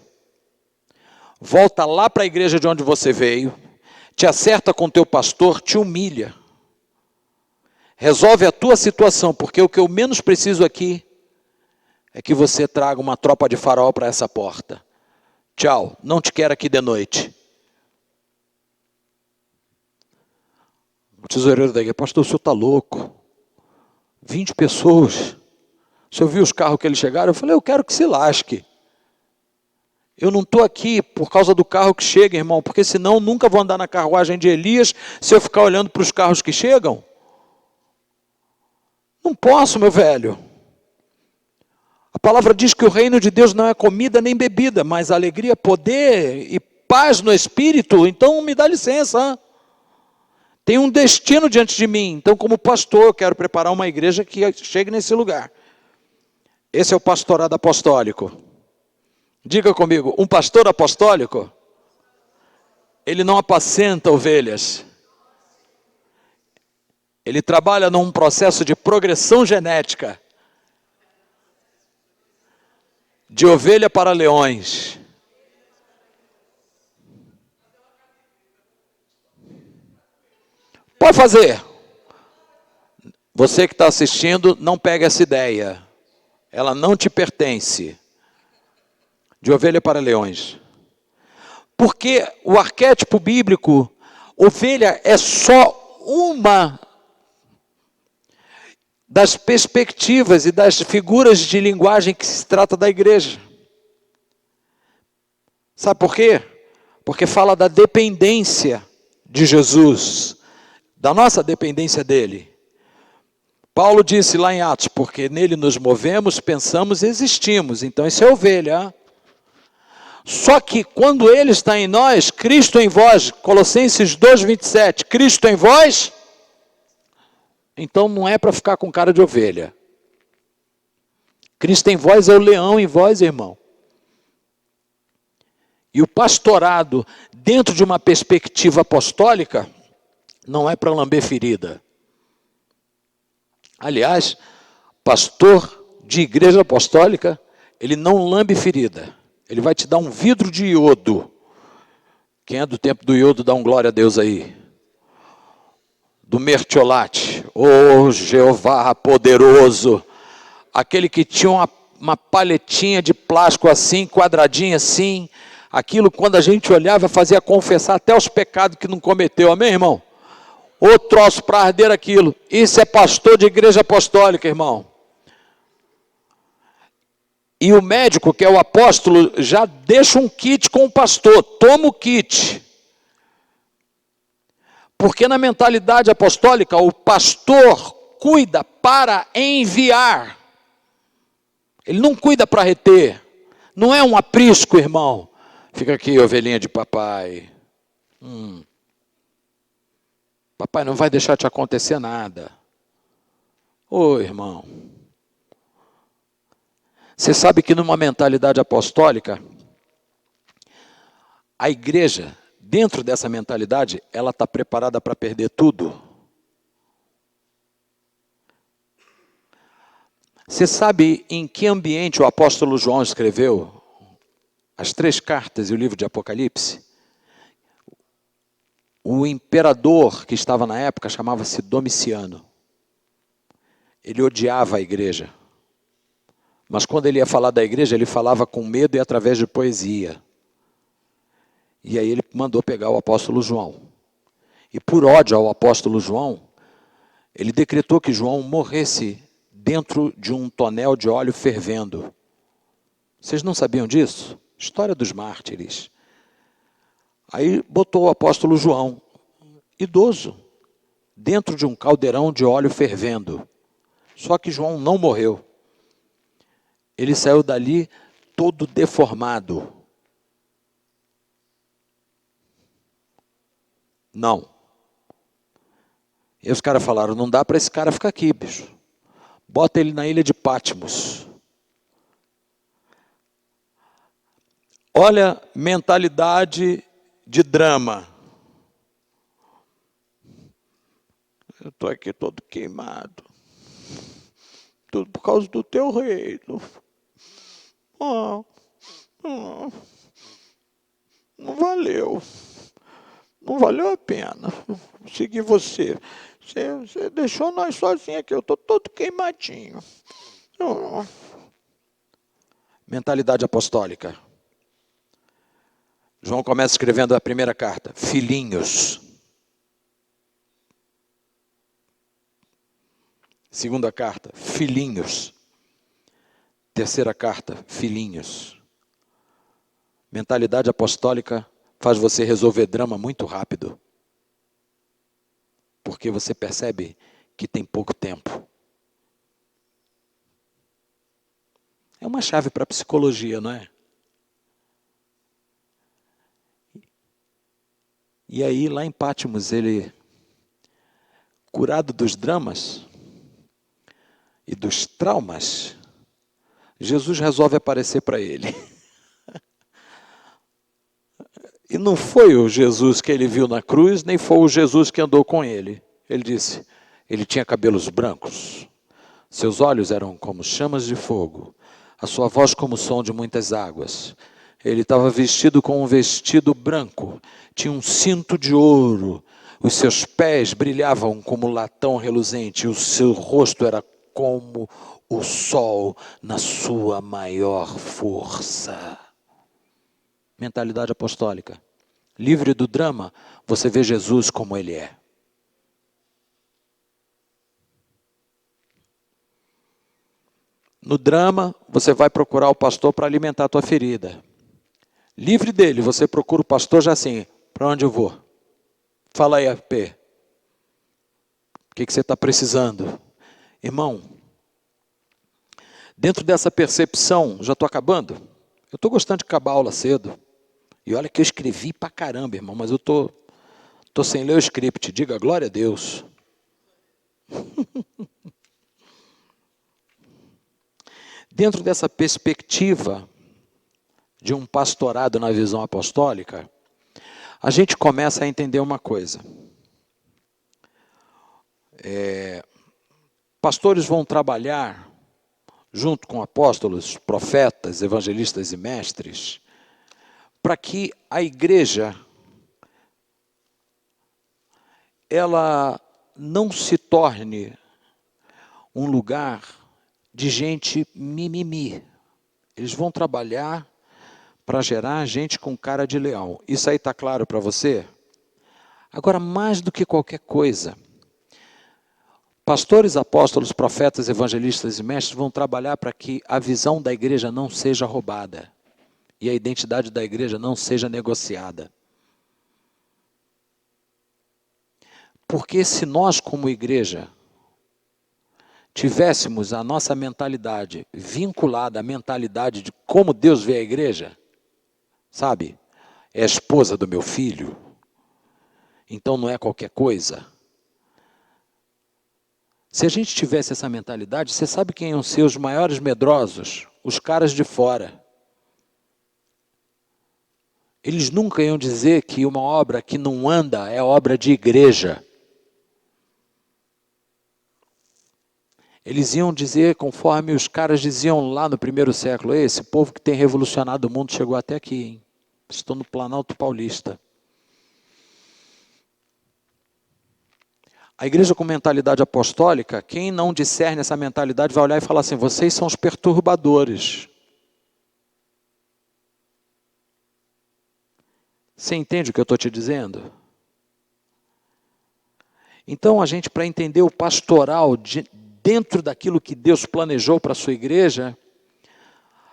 Volta lá para a igreja de onde você veio, te acerta com teu pastor, te humilha. Resolve a tua situação, porque o que eu menos preciso aqui é que você traga uma tropa de Faraó para essa porta. Tchau, não te quero aqui de noite. O tesoureiro da igreja, pastor, o senhor está louco. 20 pessoas. O senhor viu os carros que eles chegaram? Eu falei, eu quero que se lasque. Eu não estou aqui por causa do carro que chega, irmão, porque senão nunca vou andar na carruagem de Elias se eu ficar olhando para os carros que chegam. Não posso, meu velho. A palavra diz que o reino de Deus não é comida nem bebida, mas alegria, poder e paz no Espírito. Então me dá licença. Tem um destino diante de mim. Então, como pastor, eu quero preparar uma igreja que chegue nesse lugar. Esse é o pastorado apostólico. Diga comigo, um pastor apostólico, ele não apacenta ovelhas. Ele trabalha num processo de progressão genética. De ovelha para leões. Pode fazer. Você que está assistindo, não pega essa ideia. Ela não te pertence. De ovelha para leões. Porque o arquétipo bíblico, ovelha é só uma das perspectivas e das figuras de linguagem que se trata da igreja. Sabe por quê? Porque fala da dependência de Jesus, da nossa dependência dele. Paulo disse lá em Atos, porque nele nos movemos, pensamos e existimos. Então isso é ovelha. Só que quando ele está em nós, Cristo em vós, Colossenses 2:27, Cristo em vós, então não é para ficar com cara de ovelha. Cristo em vós é o leão em vós, irmão. E o pastorado, dentro de uma perspectiva apostólica, não é para lamber ferida. Aliás, pastor de igreja apostólica, ele não lambe ferida. Ele vai te dar um vidro de iodo. Quem é do tempo do iodo, dá um glória a Deus aí. Do mertiolate. Oh, Jeová poderoso. Aquele que tinha uma paletinha de plástico assim, quadradinha assim. Aquilo, quando a gente olhava, fazia confessar até os pecados que não cometeu. Amém, irmão? Ô troço para arder aquilo. Isso é pastor de igreja apostólica, irmão. E o médico, que é o apóstolo, já deixa um kit com o pastor. Toma o kit. Porque na mentalidade apostólica, o pastor cuida para enviar. Ele não cuida para reter. Não é um aprisco, irmão. Fica aqui, ovelhinha de papai. Papai não vai deixar te acontecer nada. Ô, irmão. Você sabe que numa mentalidade apostólica, a igreja, dentro dessa mentalidade, ela está preparada para perder tudo. Você sabe em que ambiente o apóstolo João escreveu as 3 cartas e o livro de Apocalipse? O imperador que estava na época chamava-se Domiciano. Ele odiava a igreja. Mas quando ele ia falar da igreja, ele falava com medo e através de poesia. E aí ele mandou pegar o apóstolo João. E por ódio ao apóstolo João, ele decretou que João morresse dentro de um tonel de óleo fervendo. Vocês não sabiam disso? História dos mártires. Aí botou o apóstolo João, idoso, dentro de um caldeirão de óleo fervendo. Só que João não morreu. Ele saiu dali todo deformado. Não. E os caras falaram, não dá para esse cara ficar aqui, bicho. Bota ele na ilha de Patmos. Olha, mentalidade de drama. Eu estou aqui todo queimado. Tudo por causa do teu reino. Não valeu. Não valeu a pena seguir você. Você deixou nós sozinhos aqui. Eu estou todo queimadinho. Mentalidade apostólica. João começa escrevendo a primeira carta. Filhinhos. Segunda carta. Filhinhos. Terceira carta. Filhinhos. Mentalidade apostólica faz você resolver drama muito rápido. Porque você percebe que tem pouco tempo. É uma chave para a psicologia, não é? E aí, lá em Patmos, ele, curado dos dramas e dos traumas, Jesus resolve aparecer para ele. E não foi o Jesus que ele viu na cruz, nem foi o Jesus que andou com ele. Ele disse, ele tinha cabelos brancos, seus olhos eram como chamas de fogo, a sua voz como o som de muitas águas. Ele estava vestido com um vestido branco, tinha um cinto de ouro, os seus pés brilhavam como latão reluzente, o seu rosto era como o sol na sua maior força. Mentalidade apostólica. Livre do drama, você vê Jesus como ele é. No drama, você vai procurar o pastor para alimentar a tua ferida. Livre dele, você procura o pastor já assim, para onde eu vou? Fala aí, AP. O que você está precisando? Irmão, dentro dessa percepção, já estou acabando? Eu estou gostando de acabar a aula cedo. E olha que eu escrevi pra caramba, irmão, mas eu tô sem ler o script. Diga glória a Deus. Dentro dessa perspectiva de um pastorado na visão apostólica, a gente começa a entender uma coisa. Pastores vão trabalhar junto com apóstolos, profetas, evangelistas e mestres, para que a igreja ela não se torne um lugar de gente mimimi. Eles vão trabalhar para gerar gente com cara de leão. Isso aí está claro para você? Agora, mais do que qualquer coisa, pastores, apóstolos, profetas, evangelistas e mestres vão trabalhar para que a visão da igreja não seja roubada e a identidade da igreja não seja negociada. Porque se nós, como igreja, tivéssemos a nossa mentalidade vinculada à mentalidade de como Deus vê a igreja, sabe? É a esposa do meu filho, então não é qualquer coisa. Se a gente tivesse essa mentalidade, você sabe quem iam ser os maiores medrosos? os caras de fora. Eles nunca iam dizer que uma obra que não anda é obra de igreja. Eles iam dizer, conforme os caras diziam lá no primeiro século, esse povo que tem revolucionado o mundo chegou até aqui, hein? Estou no Planalto Paulista. A igreja com mentalidade apostólica, quem não discerne essa mentalidade vai olhar e falar assim, vocês são os perturbadores. Você entende o que eu estou te dizendo? Então, a gente, para entender o pastoral dentro daquilo que Deus planejou para a sua igreja,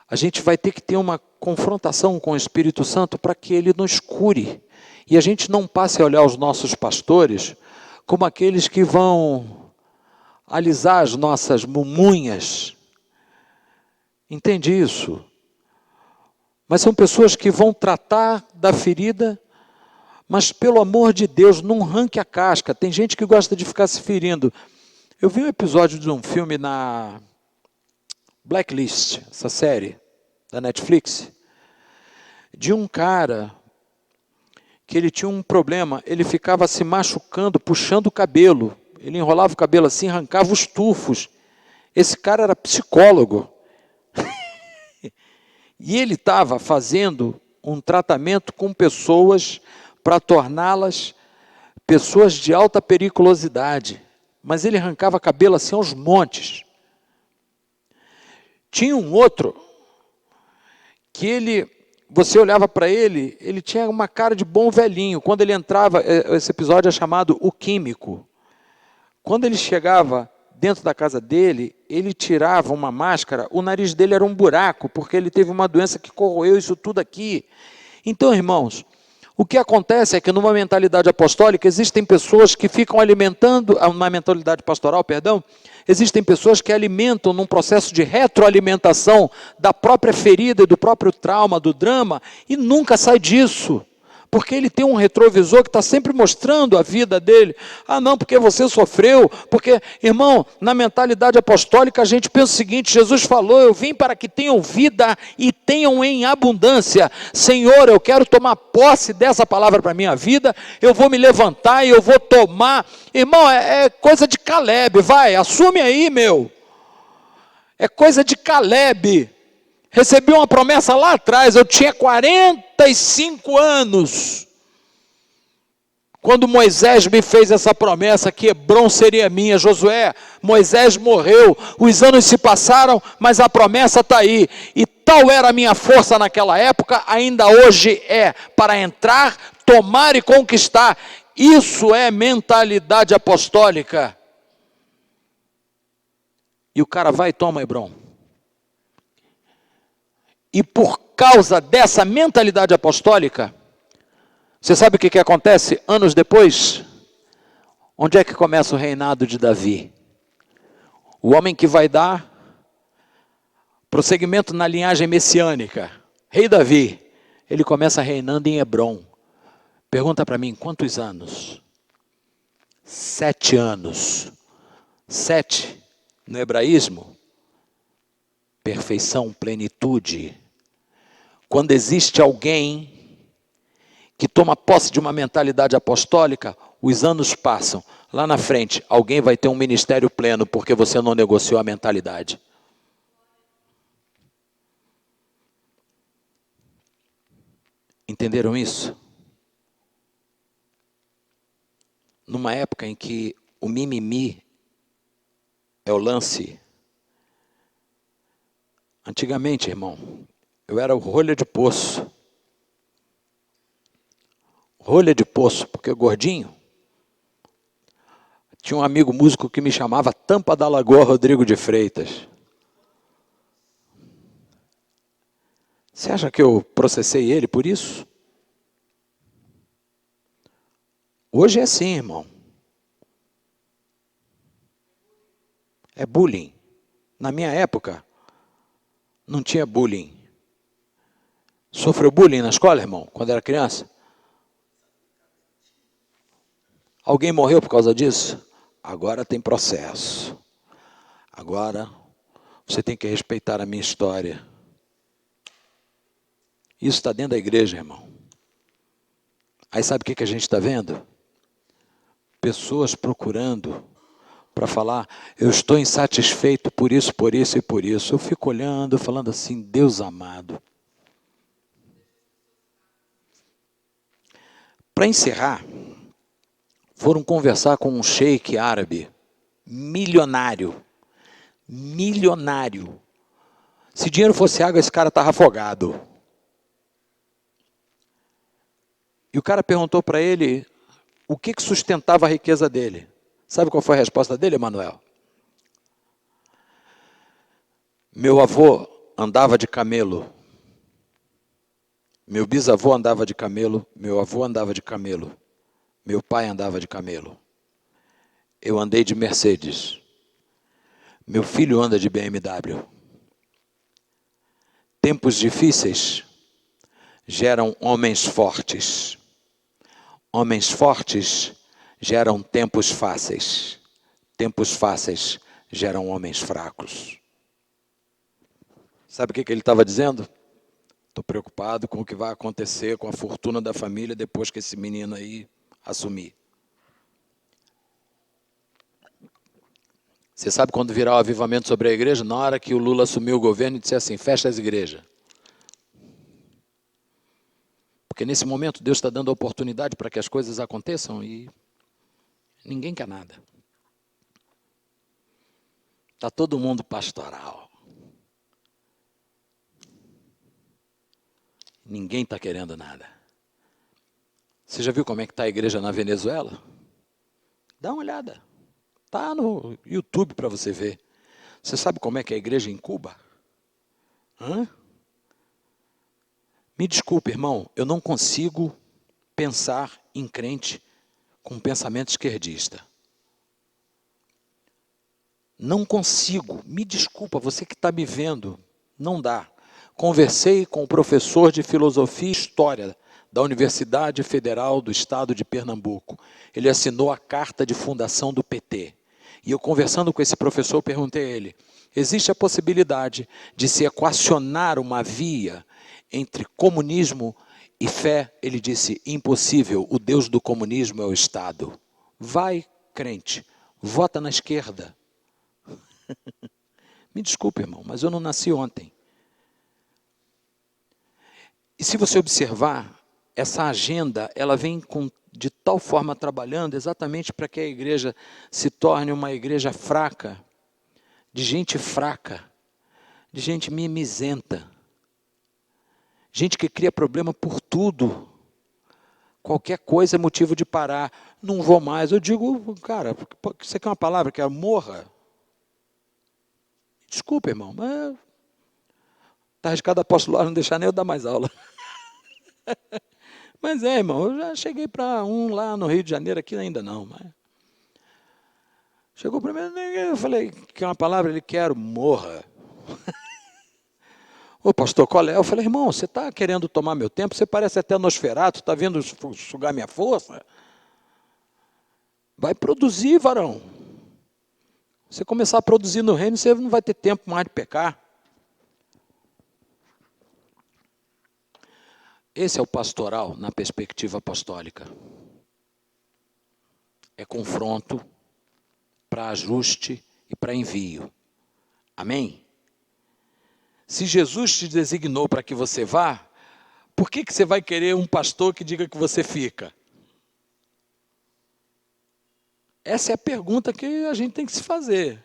a gente vai ter que ter uma confrontação com o Espírito Santo para que ele nos cure. E a gente não passe a olhar os nossos pastores como aqueles que vão alisar as nossas mumunhas. Entende isso? Mas são pessoas que vão tratar da ferida, mas pelo amor de Deus, não arranque a casca. Tem gente que gosta de ficar se ferindo. Eu vi um episódio de um filme na Blacklist, essa série da Netflix, de um cara que ele tinha um problema, ele ficava se machucando, puxando o cabelo. Ele enrolava o cabelo assim, arrancava os tufos. Esse cara era psicólogo. E ele estava fazendo um tratamento com pessoas para torná-las pessoas de alta periculosidade. Mas ele arrancava cabelo assim aos montes. Tinha um outro que você olhava para ele, ele tinha uma cara de bom velhinho. Quando ele entrava, esse episódio é chamado O Químico. Quando ele chegava dentro da casa dele, ele tirava uma máscara, o nariz dele era um buraco, porque ele teve uma doença que corroeu isso tudo aqui. Então, irmãos, o que acontece é que numa mentalidade apostólica, existem pessoas que ficam alimentando, uma mentalidade pastoral, perdão, existem pessoas que alimentam num processo de retroalimentação da própria ferida, do próprio trauma, do drama, e nunca sai disso. Porque ele tem um retrovisor que está sempre mostrando a vida dele. Ah, não, porque você sofreu. Porque, irmão, na mentalidade apostólica a gente pensa o seguinte, Jesus falou, eu vim para que tenham vida e tenham em abundância. Senhor, eu quero tomar posse dessa palavra para a minha vida, eu vou me levantar e eu vou tomar. Irmão, é coisa de Caleb, vai, assume aí, meu. É coisa de Caleb. Recebi uma promessa lá atrás, eu tinha 45 anos, quando Moisés me fez essa promessa, que Hebrom seria minha. Josué, Moisés morreu, os anos se passaram, mas a promessa está aí, e tal era a minha força naquela época, ainda hoje é, para entrar, tomar e conquistar. Isso é mentalidade apostólica. E o cara vai e toma Hebrom. E por causa dessa mentalidade apostólica, você sabe o que acontece anos depois? Onde é que começa o reinado de Davi? O homem que vai dar prosseguimento na linhagem messiânica, rei Davi, ele começa reinando em Hebrom. Pergunta para mim, quantos anos? 7 anos. 7, no hebraísmo, perfeição, plenitude. Quando existe alguém que toma posse de uma mentalidade apostólica, os anos passam. Lá na frente, alguém vai ter um ministério pleno, porque você não negociou a mentalidade. Entenderam isso? Numa época em que o mimimi é o lance. Antigamente, irmão, eu era o rolha de poço. Rolha de poço, porque gordinho. Tinha um amigo músico que me chamava Tampa da Lagoa Rodrigo de Freitas. Você acha que eu processei ele por isso? Hoje é assim, irmão. É bullying. Na minha época, não tinha bullying. Sofreu bullying na escola, irmão, quando era criança? Alguém morreu por causa disso? Agora tem processo. Agora Você tem que respeitar a minha história. Isso está dentro da igreja, irmão. Aí sabe o que a gente está vendo? Pessoas procurando para falar, eu estou insatisfeito por isso, por isso e por isso. Eu fico olhando, falando assim, Deus amado. Para encerrar, foram conversar com um sheik árabe, milionário. Milionário. Se dinheiro fosse água, esse cara estava afogado. E o cara perguntou para ele o que sustentava a riqueza dele. Sabe qual foi a resposta dele, Emanuel? Meu avô andava de camelo. Meu bisavô andava de camelo. Meu avô andava de camelo. Meu pai andava de camelo. Eu andei de Mercedes. Meu filho anda de BMW. Tempos difíceis geram homens fortes. Homens fortes geram tempos fáceis. Tempos fáceis geram homens fracos. Sabe o que ele estava dizendo? Estou preocupado com o que vai acontecer com a fortuna da família depois que esse menino aí assumir. Você sabe quando virar o avivamento sobre a igreja? Na hora que o Lula assumiu o governo e disse assim, fecha as igrejas. Porque nesse momento Deus está dando a oportunidade para que as coisas aconteçam e ninguém quer nada. Está todo mundo pastoral. Ninguém está querendo nada. Você já viu como é que está a igreja na Venezuela? Dá uma olhada. Está no YouTube para você ver. Você sabe como é que é a igreja em Cuba? Hã? Me desculpe, irmão, eu não consigo pensar em crente com pensamento esquerdista. Não consigo. Me desculpa, você que está me vendo, não dá. Conversei com o professor de Filosofia e História da Universidade Federal do Estado de Pernambuco. Ele assinou a carta de fundação do PT. E eu, conversando com esse professor, perguntei a ele, existe a possibilidade de se equacionar uma via entre comunismo e fé? Ele disse, impossível, o Deus do comunismo é o Estado. Vai, crente, vota na esquerda. Me desculpe, irmão, mas eu não nasci ontem. E se você observar, essa agenda, ela vem de tal forma trabalhando exatamente para que a igreja se torne uma igreja fraca, de gente fraca, de gente mimizenta, gente que cria problema por tudo. Qualquer coisa é motivo de parar. Não vou mais. Eu digo, cara, você quer uma palavra que é morra? Desculpa, irmão, mas está arriscado apostolar não deixar nem eu dar mais aula. Mas irmão, eu já cheguei para um lá no Rio de Janeiro, aqui ainda não. Mas chegou primeiro, eu falei, quer uma palavra? Ele quer, morra. Ô pastor, qual é? Eu falei, irmão, você está querendo tomar meu tempo? Você parece até Nosferatu, está vindo sugar minha força? Vai produzir, varão. Você começar a produzir no reino, você não vai ter tempo mais de pecar. Esse é o pastoral na perspectiva apostólica. É confronto para ajuste e para envio. Amém? Se Jesus te designou para que você vá, por que você vai querer um pastor que diga que você fica? Essa é a pergunta que a gente tem que se fazer.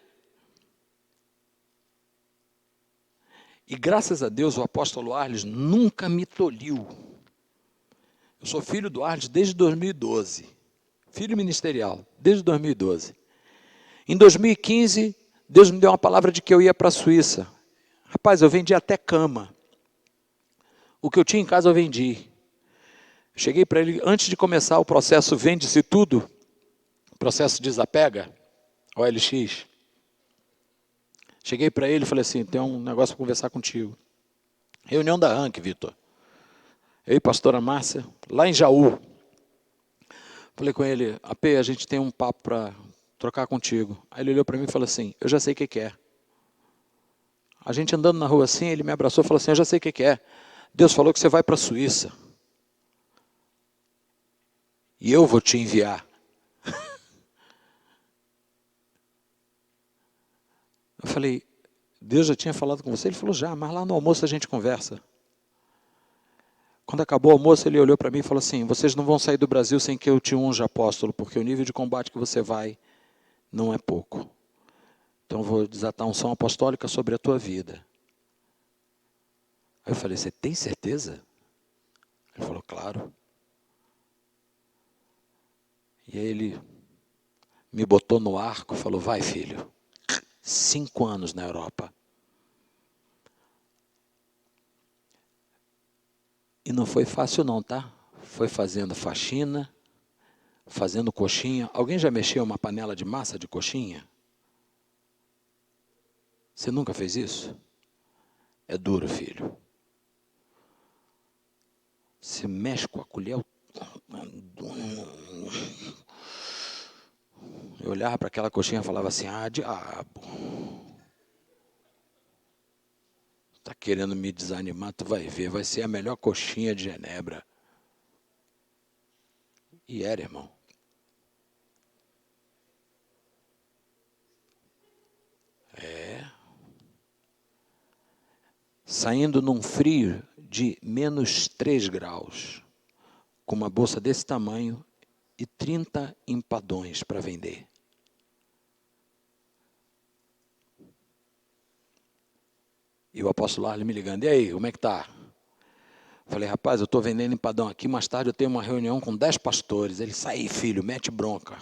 E graças a Deus o apóstolo Arles nunca me tolhiu. Eu sou filho do Arles desde 2012. Filho ministerial, desde 2012. Em 2015, Deus me deu uma palavra de que eu ia para a Suíça. Rapaz, eu vendi até cama. O que eu tinha em casa eu vendi. Cheguei para ele, antes de começar o processo Vende-se Tudo, processo Desapega, OLX. Cheguei para ele e falei assim, tem um negócio para conversar contigo. Reunião da ANC, Vitor. Eu e a pastora Márcia, lá em Jaú. Falei com ele, AP, a gente tem um papo para trocar contigo. Aí ele olhou para mim e falou assim, eu já sei o que é. A gente andando na rua assim, ele me abraçou e falou assim, eu já sei o que é. Deus falou que você vai para a Suíça. E eu vou te enviar. Eu falei, Deus já tinha falado com você? Ele falou, já, mas lá no almoço a gente conversa. Quando acabou o almoço, ele olhou para mim e falou assim, vocês não vão sair do Brasil sem que eu te unja apóstolo, porque o nível de combate que você vai não é pouco. Então eu vou desatar a unção apostólica sobre a tua vida. Aí eu falei, você tem certeza? Ele falou, claro. E aí ele me botou no arco e falou, vai filho, 5 anos na Europa. E não foi fácil não, tá? Foi fazendo faxina, fazendo coxinha. Alguém já mexeu uma panela de massa de coxinha? Você nunca fez isso? É duro, filho. Você mexe com a colher. Eu olhava para aquela coxinha e falava assim, ah, diabo. Está querendo me desanimar, tu vai ver, vai ser a melhor coxinha de Genebra. E era, irmão. Saindo num frio de menos 3 graus, com uma bolsa desse tamanho e 30 empadões para vender. E o apóstolo Arlen me ligando, e aí, como é que tá? Falei, rapaz, eu estou vendendo empadão aqui, mais tarde eu tenho uma reunião com 10 pastores. Ele, sai filho, mete bronca.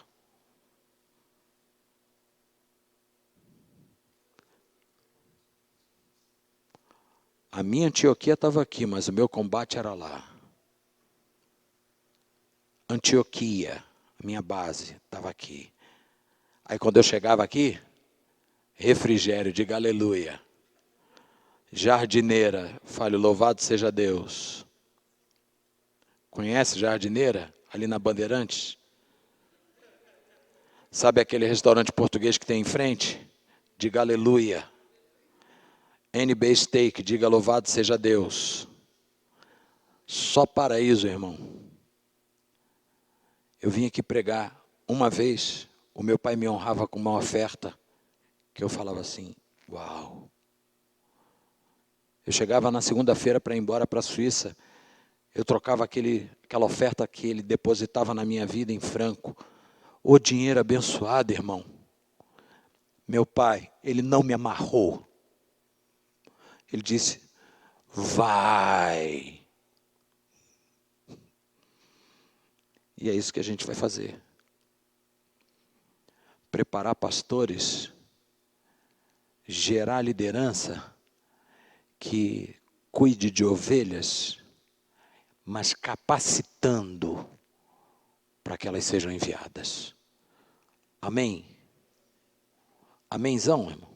A minha Antioquia estava aqui, mas o meu combate era lá. Antioquia, a minha base, estava aqui. Aí quando eu chegava aqui, refrigério, diga aleluia. Jardineira, fale, louvado seja Deus. Conhece Jardineira? Ali na Bandeirantes? Sabe aquele restaurante português que tem em frente? Diga aleluia. NB Steak, diga louvado seja Deus. Só paraíso, irmão. Eu vim aqui pregar uma vez, o meu pai me honrava com uma oferta, que eu falava assim, uau. Eu chegava na segunda-feira para ir embora para a Suíça, eu trocava aquela oferta que ele depositava na minha vida em franco. O dinheiro abençoado, irmão. Meu pai, ele não me amarrou. Ele disse, vai. E é isso que a gente vai fazer. Preparar pastores, gerar liderança que cuide de ovelhas, mas capacitando para que elas sejam enviadas. Amém? Amémzão, irmão?